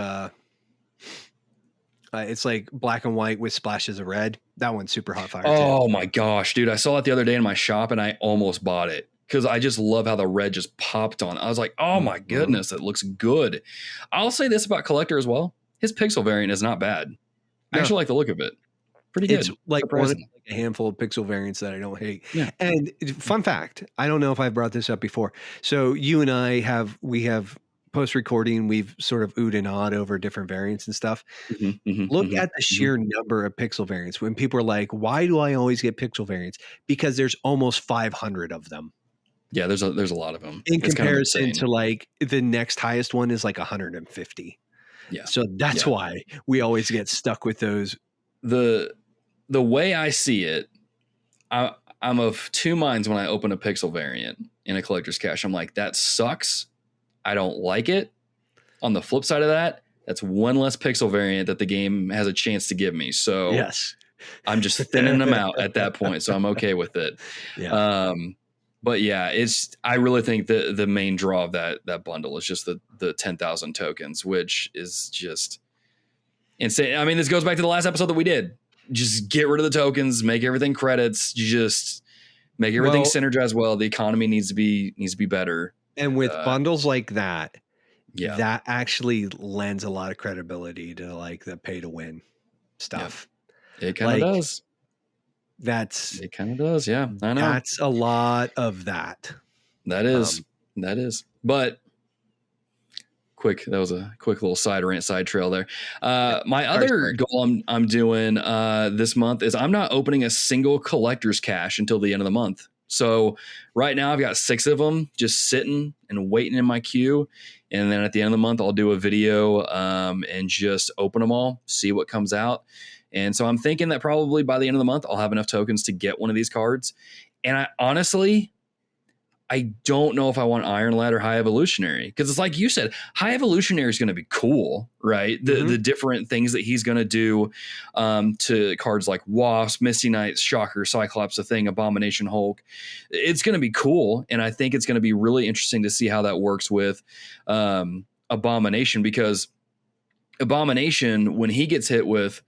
Speaker 3: it's like black and white with splashes of red. That one's super hot fire.
Speaker 2: Oh my gosh, dude. I saw it the other day in my shop and I almost bought it because I just love how the red just popped on. I was like, oh my goodness, it looks good. I'll say this about Collector as well. His pixel variant is not bad. I actually like the look of it. Pretty good.
Speaker 3: It's like a handful of pixel variants that I don't hate. Yeah. And fun fact, I don't know if I've brought this up before. So you and I have post-recording, we've sort of oohed and awed over different variants and stuff. Look at the sheer number of pixel variants. When people are like, why do I always get pixel variants? Because there's almost 500 of them.
Speaker 2: Yeah, there's a lot of them.
Speaker 3: In comparison to like the next highest one is like 150.
Speaker 2: Yeah.
Speaker 3: So that's why we always get stuck with those.
Speaker 2: The way I see it, I'm of two minds when I open a pixel variant in a collector's cache. I'm like, that sucks. I don't like it. On the flip side of that, that's one less pixel variant that the game has a chance to give me. So
Speaker 3: yes,
Speaker 2: I'm just thinning them out at that point. So I'm okay with it.
Speaker 3: Yeah.
Speaker 2: But yeah, I really think the main draw of that bundle is just the 10,000 tokens, which is just insane. I mean, this goes back to the last episode that we did. Just get rid of the tokens, make everything credits, just make everything synergize well. The economy needs to be better.
Speaker 3: And with bundles like that, that actually lends a lot of credibility to like the pay to win. stuff.
Speaker 2: It kind of does.
Speaker 3: It
Speaker 2: kind of does. Yeah, I know.
Speaker 3: That's a lot of that.
Speaker 2: That is. But that was a quick little side trail there. My other goal I'm doing this month is I'm not opening a single collector's cache until the end of the month. So right now I've got 6 of them just sitting and waiting in my queue. And then at the end of the month, I'll do a video and just open them all, see what comes out. And so I'm thinking that probably by the end of the month, I'll have enough tokens to get one of these cards. And I don't know if I want Iron Lad or High Evolutionary, because it's like you said, High Evolutionary is going to be cool, right? The different things that he's going to do to cards like Wasp, Misty Knight, Shocker, Cyclops, The Thing, Abomination, Hulk. It's going to be cool, and I think it's going to be really interesting to see how that works with Abomination, because Abomination, when he gets hit with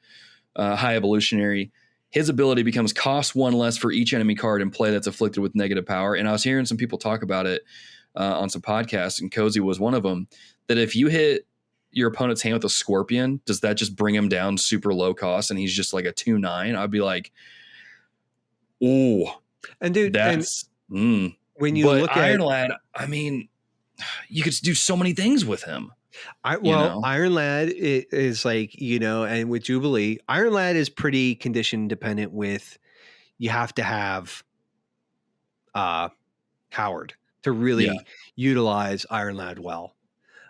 Speaker 2: High Evolutionary, his ability becomes cost 1 less for each enemy card in play that's afflicted with negative power. And I was hearing some people talk about it on some podcasts, and Cozy was one of them, that if you hit your opponent's hand with a Scorpion, does that just bring him down super low cost and he's just like a 2/9? I'd be like, ooh.
Speaker 3: And dude,
Speaker 2: that's
Speaker 3: when you look at
Speaker 2: Iron Lad, I mean, you could do so many things with him.
Speaker 3: Iron Lad is like, and with Jubilee, Iron Lad is pretty condition dependent with, you have to have Howard to really utilize Iron Lad well.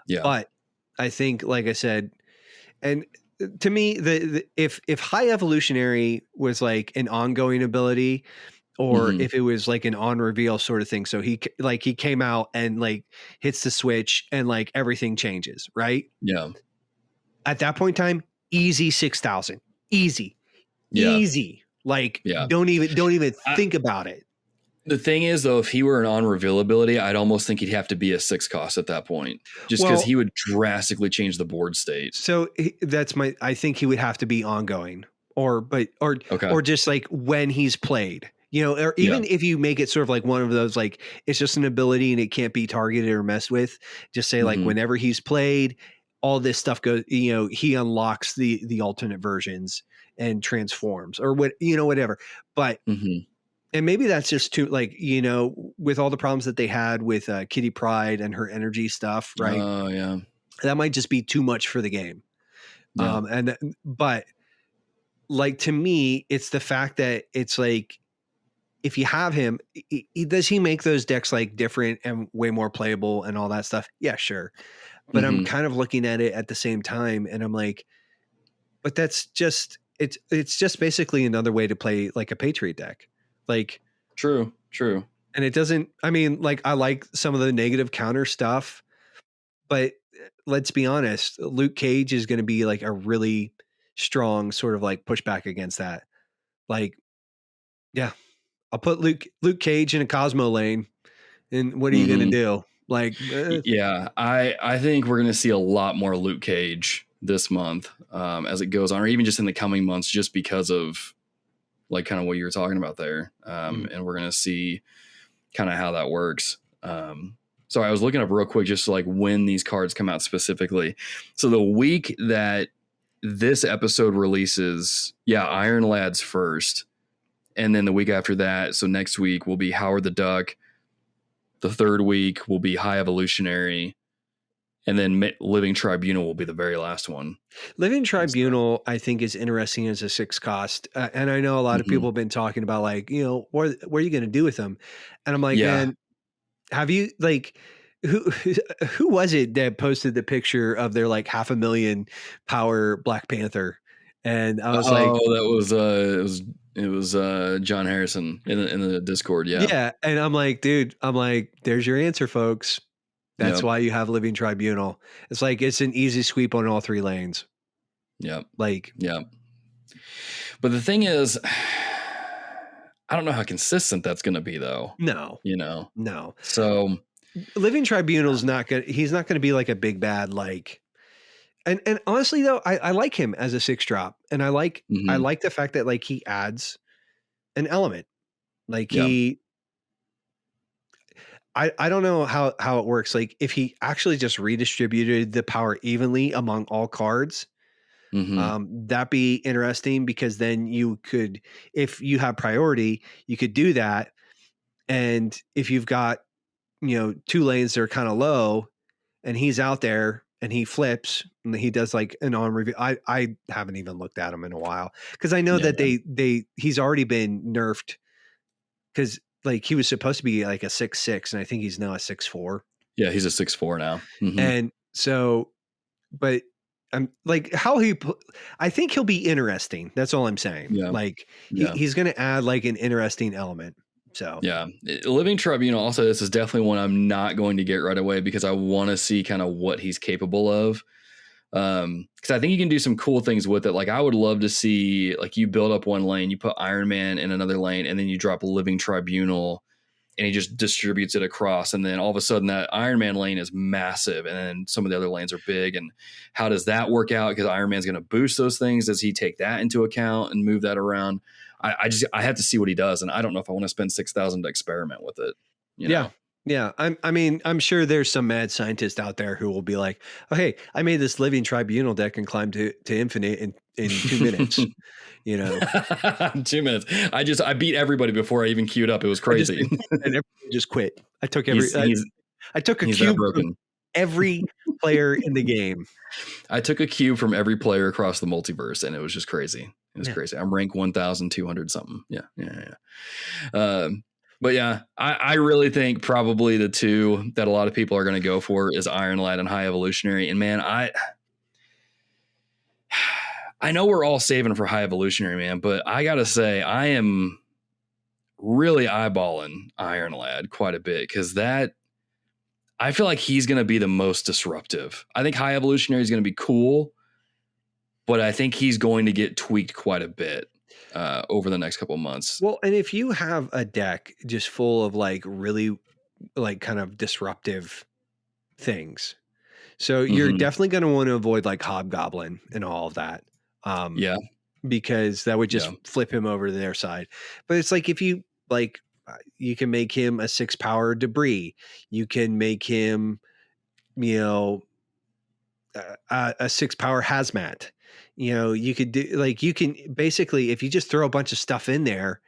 Speaker 2: Yeah.
Speaker 3: But I think, like I said, and to me, if High Evolutionary was like an ongoing ability, or if it was like an on reveal sort of thing. So he came out and like hits the switch and like everything changes, right?
Speaker 2: Yeah.
Speaker 3: At that point in time, easy 6,000, easy. Like, don't even think about it.
Speaker 2: The thing is, though, if he were an on reveal ability, I'd almost think he'd have to be a 6 cost at that point, just because he would drastically change the board state.
Speaker 3: So I think he would have to be ongoing, or just like when he's played. Or even if you make it sort of like one of those, like it's just an ability and it can't be targeted or messed with, just say like whenever he's played, all this stuff goes, he unlocks the alternate versions and transforms or whatever. But, and maybe that's just too, like, with all the problems that they had with Kitty Pryde and her energy stuff, right?
Speaker 2: Oh yeah.
Speaker 3: That might just be too much for the game. Yeah. But like, to me, it's the fact that it's like, if you have him, does he make those decks like different and way more playable and all that stuff? Yeah, sure. But I'm kind of looking at it at the same time, and I'm like, but that's just, it's just basically another way to play like a Patriot deck. Like,
Speaker 2: true.
Speaker 3: And it doesn't, I mean, like, I like some of the negative counter stuff, but let's be honest, Luke Cage is going to be like a really strong sort of like pushback against that. Like, yeah. I'll put Luke Cage in a Cosmo lane, and what are you going to do? Like,
Speaker 2: yeah, I think we're going to see a lot more Luke Cage this month as it goes on, or even just in the coming months, just because of like kind of what you were talking about there. And we're going to see kind of how that works. So I was looking up real quick, just like when these cards come out specifically. So the week that this episode releases, Iron Lad's first. And then the week after that, so next week will be Howard the Duck. The third week will be High Evolutionary. And then Living Tribunal will be the very last one.
Speaker 3: Living Tribunal, I think, is interesting as a 6 cost. And I know a lot of people have been talking about, like, what are you going to do with them? And I'm like, man, have you, like, who was it that posted the picture of their like 500,000 power Black Panther? And I was
Speaker 2: it was John Harrison in the Discord.
Speaker 3: Yeah. And I'm like, dude, there's your answer, folks. That's why you have Living Tribunal. It's like, it's an easy sweep on all 3 lanes.
Speaker 2: Yep.
Speaker 3: Like,
Speaker 2: but the thing is, I don't know how consistent that's going to be, though.
Speaker 3: No.
Speaker 2: No. So
Speaker 3: Living Tribunal is he's not going to be like a big bad, like, and honestly though, I like him as a 6 drop, and I like the fact that like he adds an element, like I don't know how it works. Like, if he actually just redistributed the power evenly among all cards, That'd be interesting because then you could, if you have priority, you could do that. And if you've got, 2 lanes that are kind of low and he's out there and he flips and he does like an on review. I haven't even looked at him in a while because I know
Speaker 2: Yeah,
Speaker 3: that he's already been nerfed because like he was supposed to be like a 6'6", and I think he's now a 6'4".
Speaker 2: Yeah, he's a 6'4" now.
Speaker 3: And so, but I'm like I think he'll be interesting. That's all I'm saying.
Speaker 2: Yeah.
Speaker 3: Like
Speaker 2: Yeah.
Speaker 3: he's going to add like an interesting element. So
Speaker 2: yeah, Living Tribunal also, this is definitely one I'm not going to get right away because I want to see kind of what he's capable of. Because I think you can do some cool things with it. Like I would love to see like you build up one lane, you put Iron Man in another lane, and then you drop Living Tribunal and he just distributes it across. And then all of a sudden that Iron Man lane is massive and then some of the other lanes are big. And how does that work out? Because Iron Man's going to boost those things. Does he take that into account and move that around? I have to see what he does. And I don't know if I want to spend 6,000 to experiment with it. You know?
Speaker 3: Yeah. I'm sure there's some mad scientist out there who will be like, oh, hey, I made this Living Tribunal deck and climbed to infinite in 2 minutes.
Speaker 2: 2 minutes. I beat everybody before I even queued up. It was crazy.
Speaker 3: And everybody just quit. I took I took a
Speaker 2: he's
Speaker 3: cube
Speaker 2: broken.
Speaker 3: from every player in the game.
Speaker 2: I took a cube from every player across the multiverse, and it was just crazy. It was crazy. I'm rank 1,200 something. Yeah. But yeah, I really think probably the 2 that a lot of people are going to go for is Iron Lad and High Evolutionary. And man, I know we're all saving for High Evolutionary, man, but I got to say, I am really eyeballing Iron Lad quite a bit because I feel like he's going to be the most disruptive. I think High Evolutionary is going to be cool, but I think he's going to get tweaked quite a bit over the next couple of months.
Speaker 3: Well, and if you have a deck just full of like really like kind of disruptive things, so you're definitely going to want to avoid like Hobgoblin and all of that. Because that would just flip him over to their side. But it's like if you like, you can make him a 6-power Debris. You can make him, a 6-power Hazmat. You could do like you can basically if you just throw a bunch of stuff in there,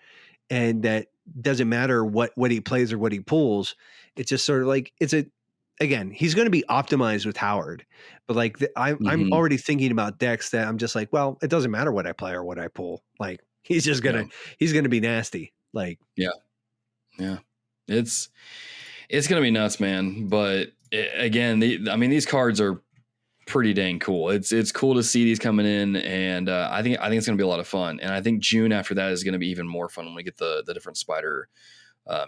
Speaker 3: and that doesn't matter what he plays or what he pulls. It's just sort of like again, he's going to be optimized with Howard, but like I'm already thinking about decks that I'm just like, well, it doesn't matter what I play or what I pull. Like he's just gonna he's gonna be nasty. Like
Speaker 2: it's gonna be nuts, man. But again, these cards are pretty dang cool. It's cool to see these coming in, and I think it's gonna be a lot of fun. And I think June after that is gonna be even more fun when we get the different Spider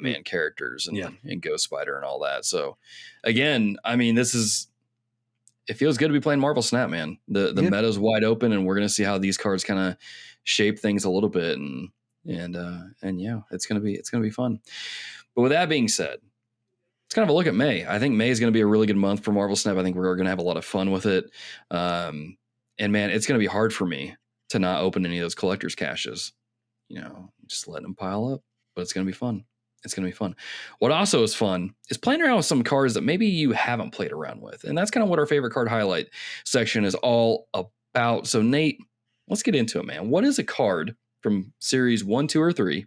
Speaker 2: man characters and Ghost Spider and all that. So again, it feels good to be playing Marvel Snap, man. The meta's wide open, and we're gonna see how these cards kind of shape things a little bit, and it's gonna be fun. But with that being said, it's kind of a look at May. I think May is going to be a really good month for Marvel Snap. I think we're going to have a lot of fun with it. And man, it's going to be hard for me to not open any of those collector's caches, just letting them pile up, but it's going to be fun. It's going to be fun. What also is fun is playing around with some cards that maybe you haven't played around with. And that's kind of what our favorite card highlight section is all about. So Nate, let's get into it, man. What is a card from series 1, 2, or 3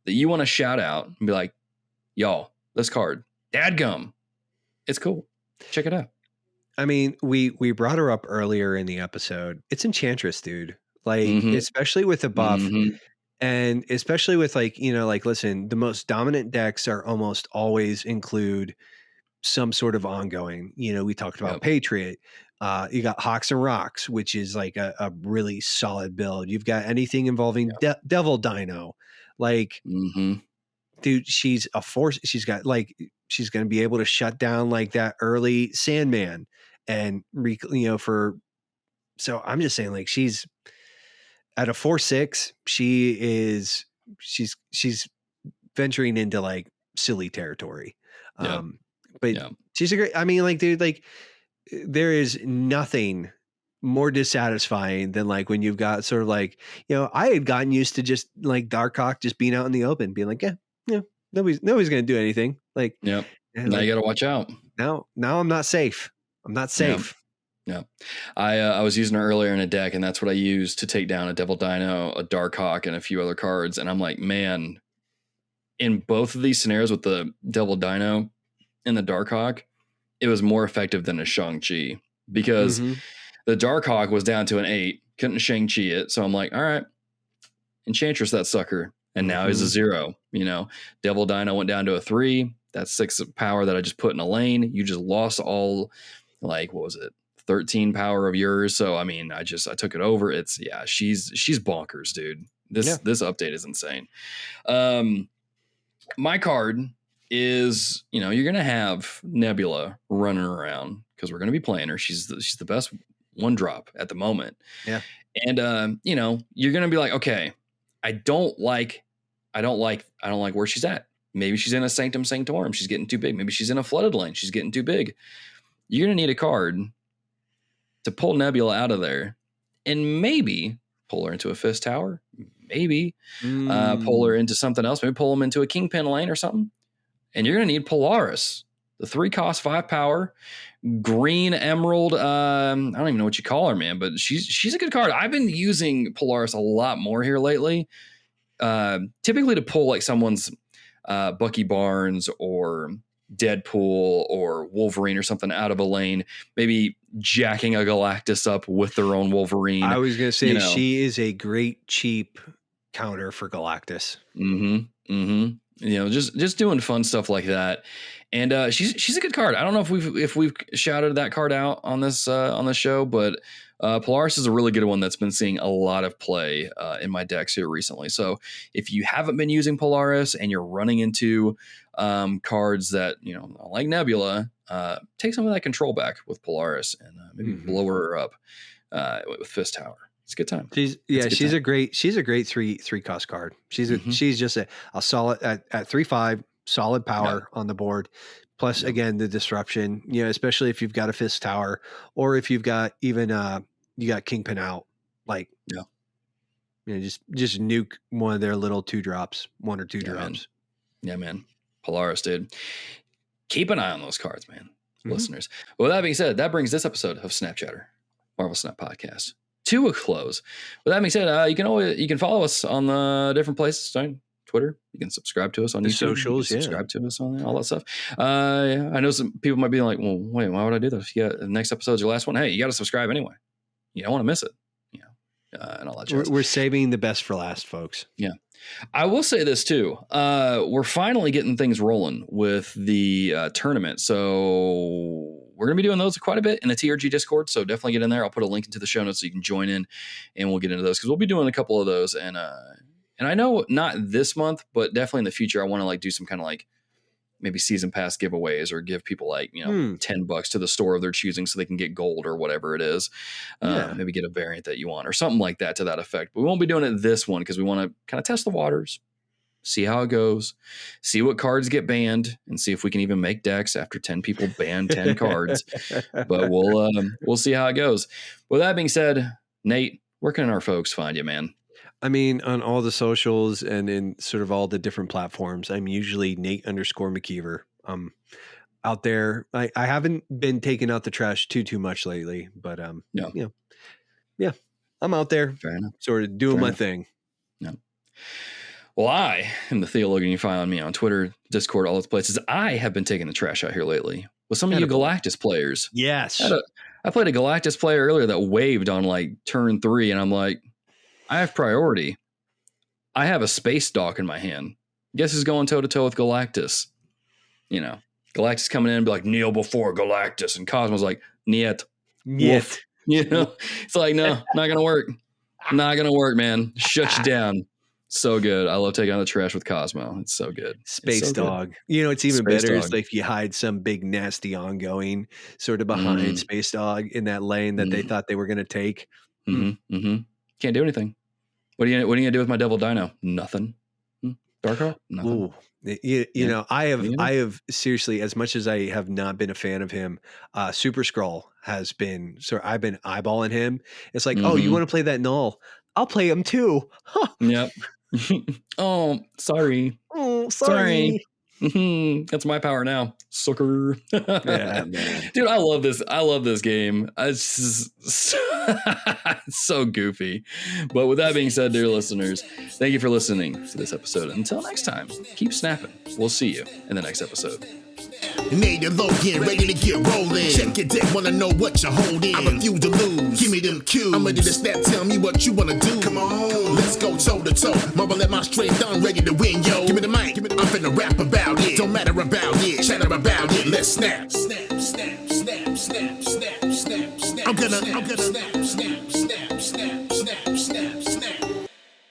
Speaker 2: that you want to shout out and be like, y'all, this card, dadgum, it's cool. Check it out.
Speaker 3: We brought her up earlier in the episode. It's Enchantress, dude. Like, especially with the buff, and especially with listen, the most dominant decks are almost always include some sort of ongoing. We talked about Patriot. You got Hawks and Rocks, which is like a really solid build. You've got anything involving Devil Dino, like. Dude, she's a force. She's got she's going to be able to shut down like that early Sandman and so I'm just saying like she's at a 4/6. She's venturing into like silly territory. She's a great, dude, like there is nothing more dissatisfying than like when you've got sort of like, I had gotten used to just like Darkhawk just being out in the open, being like, nobody's going to do anything. Like,
Speaker 2: now you got to watch out.
Speaker 3: Now I'm not safe. I'm not safe.
Speaker 2: Yeah. I was using her earlier in a deck, and that's what I used to take down a Devil Dino, a Darkhawk, and a few other cards. And I'm like, man, in both of these scenarios with the Devil Dino and the Darkhawk, it was more effective than a Shang-Chi because the Darkhawk was down to an 8, couldn't Shang-Chi it. So I'm like, all right, Enchantress that sucker. And now he's a 0. You know, Devil Dino went down to a 3. That's 6 power that I just put in a lane. You just lost all, like, what was it? 13 power of yours. So I mean, I took it over. It's she's bonkers, dude. This update is insane. My card is, you know, you're gonna have Nebula running around because we're gonna be playing her. She's the best 1-drop at the moment. Yeah. And you know, you're gonna be like, okay, I don't like where she's at. Maybe she's in a Sanctum Sanctorum. She's getting too big. Maybe she's in a flooded lane. She's getting too big. You're gonna need a card to pull Nebula out of there and maybe pull her into a Fist Tower, maybe pull her into something else, maybe pull them into a Kingpin lane or something. And you're going to need Polaris, the 3 cost, 5 power, green emerald. I don't even know what you call her, man, but she's a good card. I've been using Polaris a lot more here lately, typically to pull like someone's Bucky Barnes or Deadpool or Wolverine or something out of a lane, maybe jacking a Galactus up with their own Wolverine.
Speaker 3: I was going to say, she is a great cheap counter for Galactus.
Speaker 2: You know, just doing fun stuff like that. And she's a good card. I don't know if we've shouted that card out on this show, but Polaris is a really good one that's been seeing a lot of play in my decks here recently. So if you haven't been using Polaris and you're running into cards that, you know, like Nebula, take some of that control back with Polaris and maybe blow her up with Fist Tower. It's a good time.
Speaker 3: She's a great 3 cost card. She's just a solid at 3/5 solid power on the board. Plus again, the disruption, you know, especially if you've got a Fist Tower or if you've got even you got Kingpin out, like, you know, just nuke one of their little 2-drops, 1 or 2 drops.
Speaker 2: Yeah, man. Polaris, dude. Keep an eye on those cards, man. Listeners. Well, that being said, that brings this episode of Snapchatter, Marvel Snap Podcast, to a close. With that being said, you can follow us on the different places. Twitter. You can subscribe to us on
Speaker 3: the
Speaker 2: YouTube.
Speaker 3: Socials.
Speaker 2: Subscribe to us on all that stuff. I know some people might be like, well, wait, why would I do that? If you got the next episode's your last one, hey, you got to subscribe anyway. You don't want to miss it. You know, and all that jazz.
Speaker 3: We're saving the best for last, folks.
Speaker 2: Yeah. I will say this too. We're finally getting things rolling with the tournament. So we're going to be doing those quite a bit in the TRG Discord. So definitely get in there. I'll put a link into the show notes so you can join in and we'll get into those because we'll be doing a couple of those. And I know not this month, but definitely in the future, I want to like do some kind of like maybe season pass giveaways or give people like, you know, $10 to the store of their choosing so they can get gold or whatever it is. Maybe get a variant that you want or something like that to that effect. But we won't be doing it this one because we want to kind of test the waters, see how it goes, see what cards get banned, and see if we can even make decks after 10 people ban 10 cards. But we'll see how it goes. With that being said, Nate, where can our folks find you, man?
Speaker 3: I mean, on all the socials and in sort of all the different platforms, I'm usually Nate_McKeever. Out there. I haven't been taking out the trash too much lately, but you know, I'm out there sort of doing my thing.
Speaker 2: Yeah. Well, I am the Theologian. You find me on Twitter, Discord, all those places. I have been taking the trash out here lately with some of you Galactus players.
Speaker 3: Yes.
Speaker 2: I played a Galactus player earlier that waved on like turn 3, and I'm like, I have priority. I have a space dock in my hand. Guess who's going toe to toe with Galactus? You know, Galactus coming in and be like, kneel before Galactus. And Cosmo's like, niet. Wolf. You know, it's like, no, not going to work. Not going to work, man. Shut you down. So good. I love taking out the trash with Cosmo. It's so good.
Speaker 3: Space Dog. Good. You know, it's even better is like if you hide some big nasty ongoing sort of behind Space Dog in that lane that they thought they were going to take.
Speaker 2: Can't do anything. What are you gonna do with my Devil Dino? Nothing. Darkhawk? Nothing.
Speaker 3: Ooh. You know, I have seriously, as much as I have not been a fan of him, Super Skrull has been. So I've been eyeballing him. It's like, oh, you want to play that null? I'll play him too. Huh.
Speaker 2: Yep. Oh, sorry.
Speaker 3: Oh, sorry.
Speaker 2: That's my power now, sucker.
Speaker 3: Yeah, man.
Speaker 2: Dude, I love this. I love this game. It's just it's so goofy. But with that being said, dear listeners, thank you for listening to this episode. Until next time, keep snapping. We'll see you in the next episode.
Speaker 1: Nate and Logan, ready to get rolling. Check your deck, wanna know what you're holding. I refuse to lose. Give me them cues. I'm ready to snap, tell me what you wanna do. Come on, let's go toe to toe. Marvel at my strength, I'm ready to win, yo. Give me the mic, I'm finna rap about it. Don't matter about it, chatter about it. Let's snap. Snap, snap, snap, snap, snap, snap, snap. I'm gonna snap, snap, snap, snap.